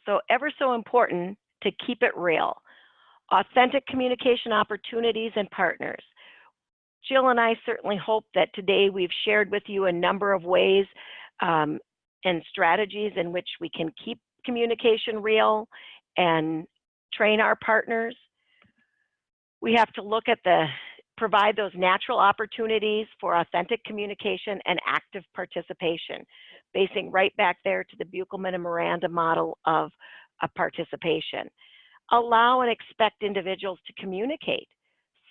Speaker 2: So ever so important to keep it real. Authentic communication opportunities and partners. Jill and I certainly hope that today we've shared with you a number of ways and strategies in which we can keep communication real and train our partners. We have to look at provide those natural opportunities for authentic communication and active participation, basing right back there to the Buchelman and Miranda model of participation. Allow and expect individuals to communicate.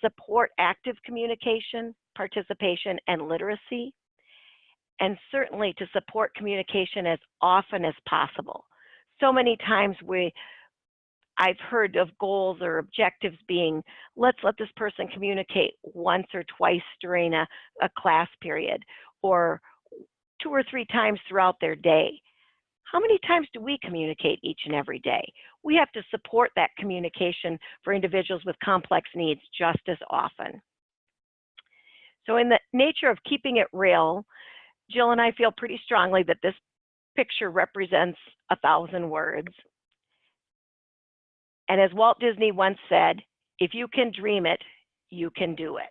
Speaker 2: Support active communication, participation, and literacy, and certainly to support communication as often as possible. So many times I've heard of goals or objectives being, let's let this person communicate once or twice during a class period, or 2 or 3 times throughout their day. How many times do we communicate each and every day? We have to support that communication for individuals with complex needs just as often. So in the nature of keeping it real, Jill and I feel pretty strongly that this picture represents 1,000 words. And as Walt Disney once said, if you can dream it, you can do it.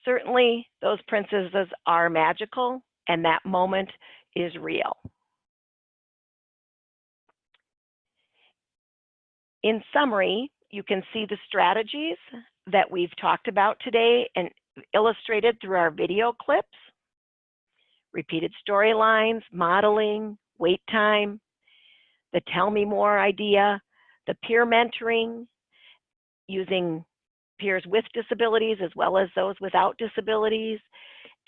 Speaker 2: Certainly, those princesses are magical, and that moment is real. In summary, you can see the strategies that we've talked about today and illustrated through our video clips. Repeated storylines, modeling, wait time, the tell me more idea, the peer mentoring, using peers with disabilities as well as those without disabilities,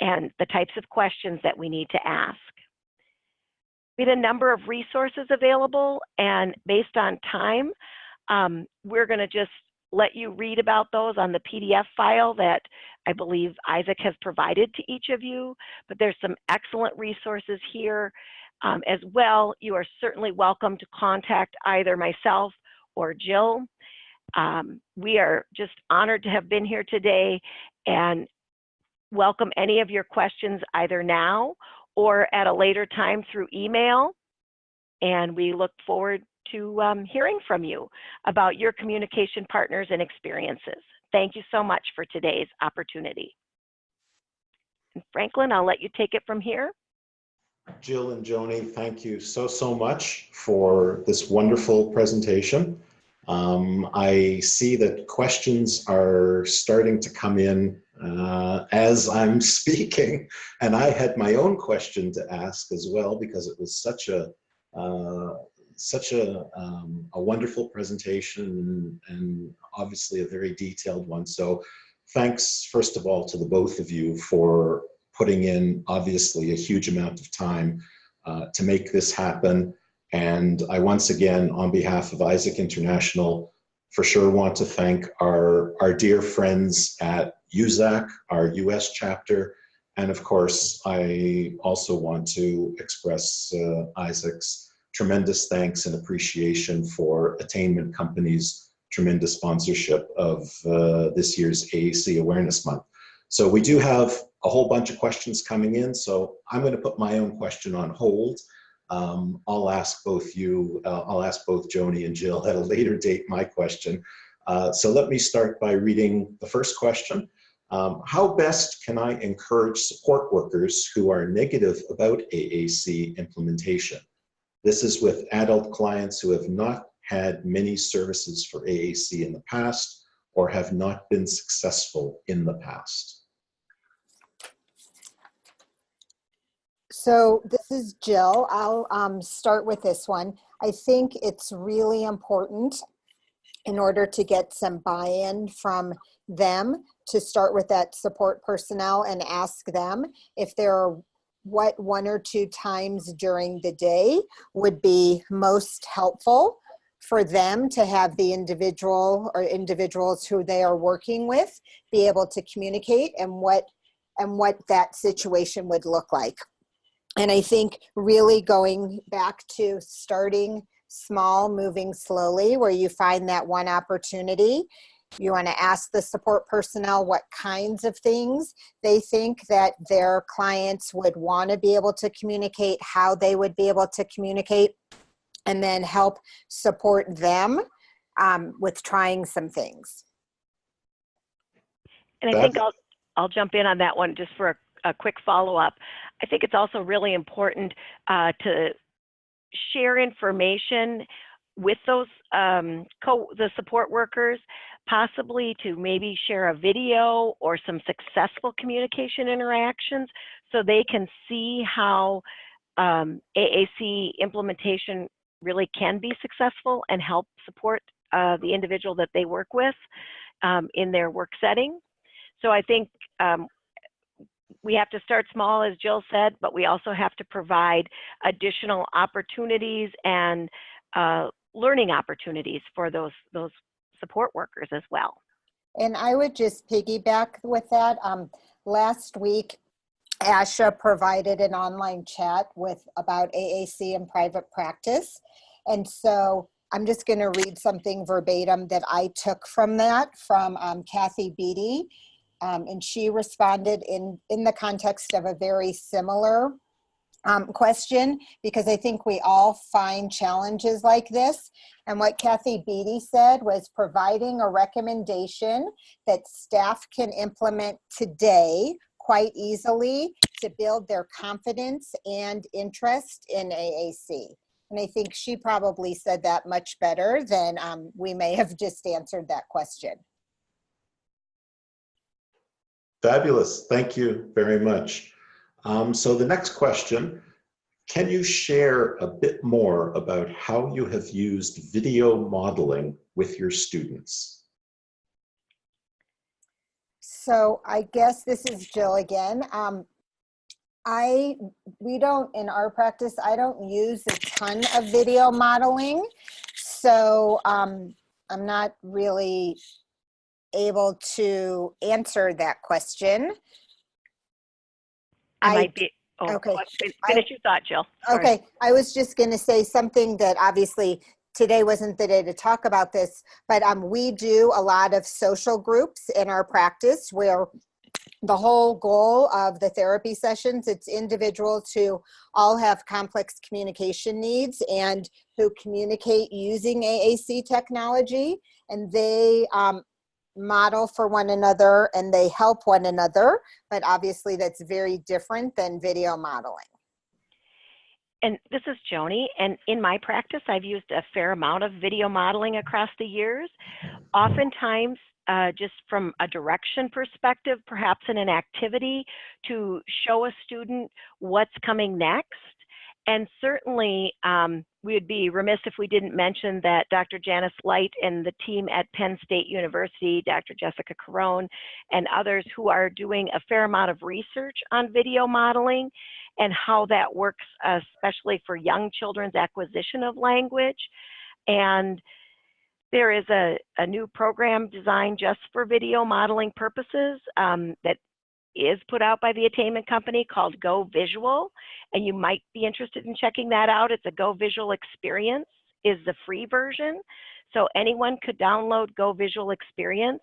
Speaker 2: and the types of questions that we need to ask. We had a number of resources available, and based on time, we're going to just let you read about those on the PDF file that I believe Isaac has provided to each of you, but there's some excellent resources here as well. You are certainly welcome to contact either myself or Jill. We are just honored to have been here today and welcome any of your questions either now or at a later time through email. And we look forward to hearing from you about your communication partners and experiences. Thank you so much for today's opportunity. And Franklin, I'll let you take it from here.
Speaker 1: Jill and Joni, thank you so much for this wonderful presentation. I see that questions are starting to come in as I'm speaking, and I had my own question to ask as well, because it was such a wonderful presentation, and obviously a very detailed one. So thanks, first of all, to the both of you for putting in obviously a huge amount of time to make this happen. And I once again, on behalf of Isaac International, for sure want to thank our dear friends at USAC, our US chapter. And of course, I also want to express Isaac's tremendous thanks and appreciation for Attainment Company's tremendous sponsorship of this year's AAC Awareness Month. So we do have a whole bunch of questions coming in, so I'm going to put my own question on hold. I'll ask both Joni and Jill at a later date my question. So let me start by reading the first question. How best can I encourage support workers who are negative about AAC implementation? This is with adult clients who have not had many services for AAC in the past or have not been successful in the past.
Speaker 3: So this is Jill. I'll start with this one. I think it's really important, in order to get some buy-in from them, to start with that support personnel and ask them if there are what 1 or 2 times during the day would be most helpful for them to have the individual or individuals who they are working with be able to communicate, and what that situation would look like. And I think really going back to starting small, moving slowly, where you find that one opportunity, you want to ask the support personnel what kinds of things they think that their clients would want to be able to communicate, how they would be able to communicate, and then help support them with trying some things.
Speaker 2: And I think I'll jump in on that one just for a quick follow-up. I think it's also really important to share information with those the support workers, possibly to maybe share a video or some successful communication interactions, so they can see how AAC implementation really can be successful and help support the individual that they work with in their work setting. So I think we have to start small, as Jill said, but we also have to provide additional opportunities and learning opportunities for those support workers as well.
Speaker 3: And I would just piggyback with that. Last week, ASHA provided an online chat about AAC and private practice. And so I'm just going to read something verbatim that I took from that from Kathy Beatty. And she responded in the context of a very similar question, because I think we all find challenges like this. And what Kathy Beatty said was providing a recommendation that staff can implement today quite easily to build their confidence and interest in AAC. And I think she probably said that much better than we may have just answered that question.
Speaker 1: Fabulous. Thank you very much. So the next question, can you share a bit more about how you have used video modeling with your students?
Speaker 3: So I guess this is Jill again. We don't, in our practice, I don't use a ton of video modeling. So I'm not really able to answer that question.
Speaker 2: I might be,
Speaker 3: okay.
Speaker 2: Finish your thought, Jill. Sorry.
Speaker 3: Okay, I was just going to say something that obviously today wasn't the day to talk about this, but we do a lot of social groups in our practice where the whole goal of the therapy sessions, it's individuals who all have complex communication needs and who communicate using AAC technology, and they model for one another and they help one another, but obviously that's very different than video modeling.
Speaker 2: And this is Joni, and in my practice, I've used a fair amount of video modeling across the years. Oftentimes, just from a direction perspective, perhaps in an activity to show a student what's coming next. And certainly, we would be remiss if we didn't mention that Dr. Janice Light and the team at Penn State University, Dr. Jessica Carone, and others who are doing a fair amount of research on video modeling and how that works, especially for young children's acquisition of language. And there is a new program designed just for video modeling purposes that is put out by the Attainment Company called Go Visual, and you might be interested in checking that out. It's a Go Visual Experience is the free version. So anyone could download Go Visual Experience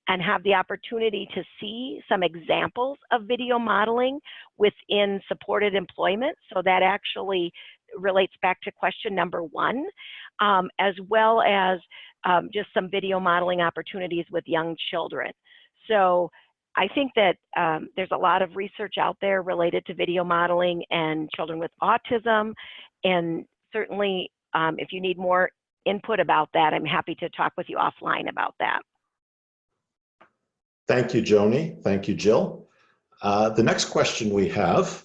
Speaker 2: and have the opportunity to see some examples of video modeling within supported employment. So that actually relates back to question number 1, as well as just some video modeling opportunities with young children. So I think that there's a lot of research out there related to video modeling and children with autism. And certainly if you need more input about that, I'm happy to talk with you offline about that.
Speaker 1: Thank you, Joni. Thank you, Jill. The next question we have,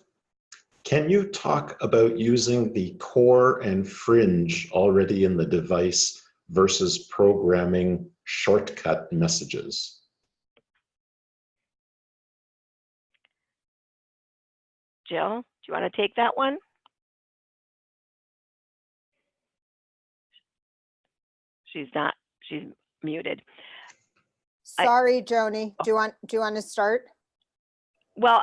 Speaker 1: can you talk about using the core and fringe already in the device versus programming shortcut messages?
Speaker 2: Jill, do you want to take that one? She's not, she's muted.
Speaker 3: Sorry, Joni, do you want to start?
Speaker 2: Well,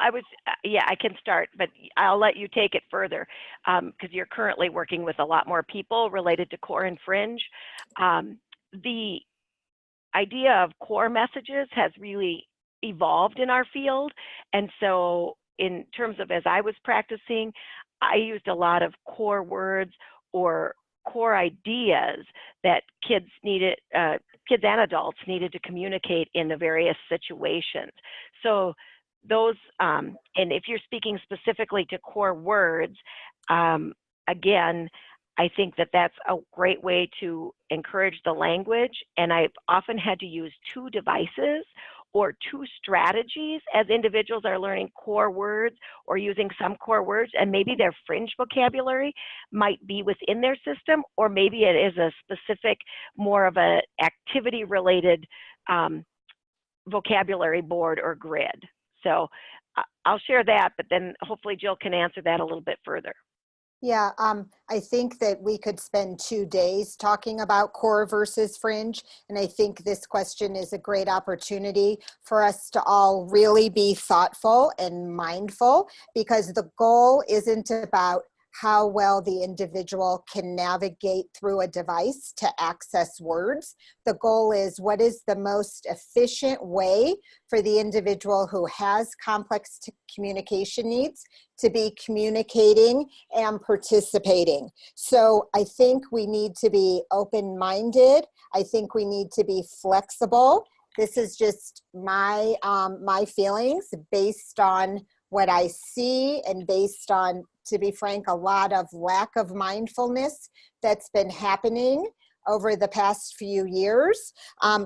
Speaker 2: yeah, I can start, but I'll let you take it further because you're currently working with a lot more people related to core and fringe. The idea of core messages has really evolved in our field. And so in terms of as I was practicing, I used a lot of core words or core ideas that kids needed, kids and adults needed to communicate in the various situations. So those, and if you're speaking specifically to core words, again, I think that that's a great way to encourage the language. And I've often had to use 2 devices or 2 strategies as individuals are learning core words or using some core words, and maybe their fringe vocabulary might be within their system, or maybe it is a specific, more of an activity related vocabulary board or grid. So I'll share that, but then hopefully Jill can answer that a little bit further.
Speaker 3: Yeah, I think that we could spend 2 days talking about core versus fringe. And I think this question is a great opportunity for us to all really be thoughtful and mindful, because the goal isn't about how well the individual can navigate through a device to access words. The goal is, what is the most efficient way for the individual who has complex communication needs to be communicating and participating? So I think we need to be open-minded. I think we need to be flexible. This is just my feelings based on what I see and based on, to be frank, a lot of lack of mindfulness that's been happening over the past few years.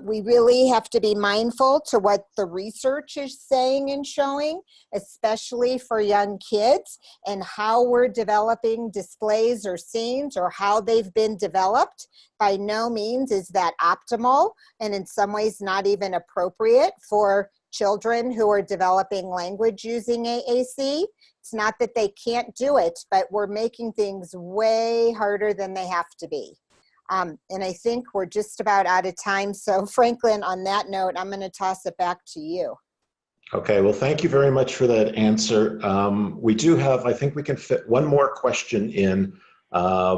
Speaker 3: We really have to be mindful to what the research is saying and showing, especially for young kids, and how we're developing displays or scenes or how they've been developed. By no means is that optimal, and in some ways not even appropriate for children who are developing language using AAC. It's not that they can't do it, but we're making things way harder than they have to be. And I think we're just about out of time. So Franklin, on that note, I'm going to toss it back to you.
Speaker 1: Okay, well, thank you very much for that answer. We do have, I think we can fit one more question in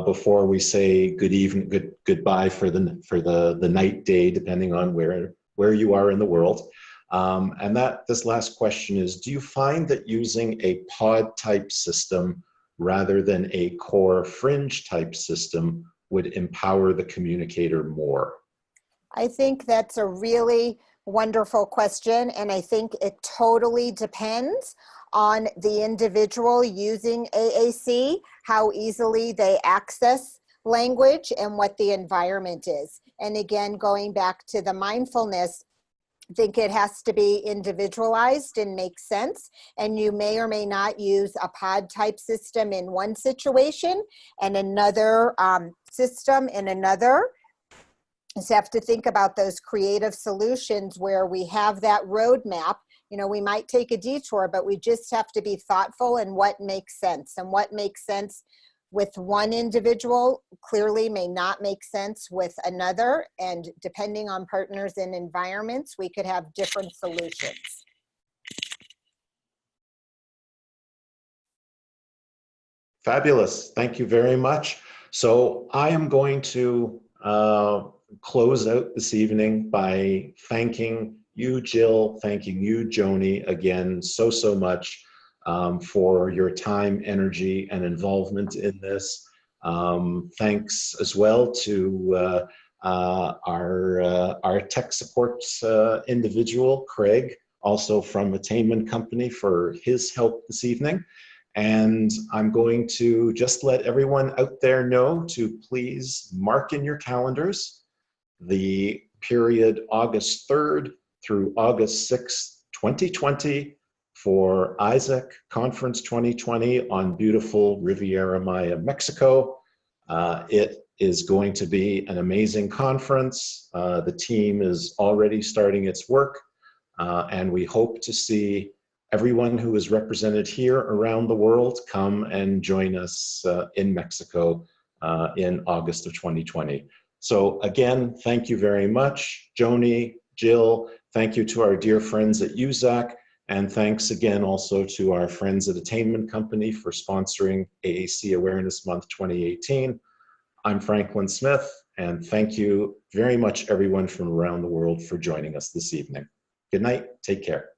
Speaker 1: before we say good evening, goodbye for the night, day, depending on where you are in the world. And this last question is, do you find that using a pod type system rather than a core fringe type system would empower the communicator more?
Speaker 3: I think that's a really wonderful question, and I think it totally depends on the individual using AAC, how easily they access language and what the environment is. And again, going back to the mindfulness, I think it has to be individualized and make sense. And you may or may not use a pod type system in one situation and another system in another. So have to think about those creative solutions where we have that roadmap. You know, we might take a detour, but we just have to be thoughtful in what makes sense. And what makes sense with one individual clearly may not make sense with another. And depending on partners and environments, we could have different solutions.
Speaker 1: Fabulous. Thank you very much. So I am going to close out this evening by thanking you, Jill, thanking you, Joni, again, so much for your time, energy, and involvement in this. Thanks as well to our tech support individual, Craig, also from Attainment Company, for his help this evening. And I'm going to just let everyone out there know to please mark in your calendars the period August 3rd through August 6th, 2020 for Isaac Conference 2020 on beautiful Riviera Maya, Mexico. It is going to be an amazing conference. The team is already starting its work, and we hope to see everyone who is represented here around the world come and join us in Mexico in August of 2020. So again, thank you very much, Joni, Jill. Thank you to our dear friends at USAC, and thanks again also to our friends at Attainment Company for sponsoring AAC Awareness Month 2018. I'm Franklin Smith, and thank you very much everyone from around the world for joining us this evening. Good night, take care.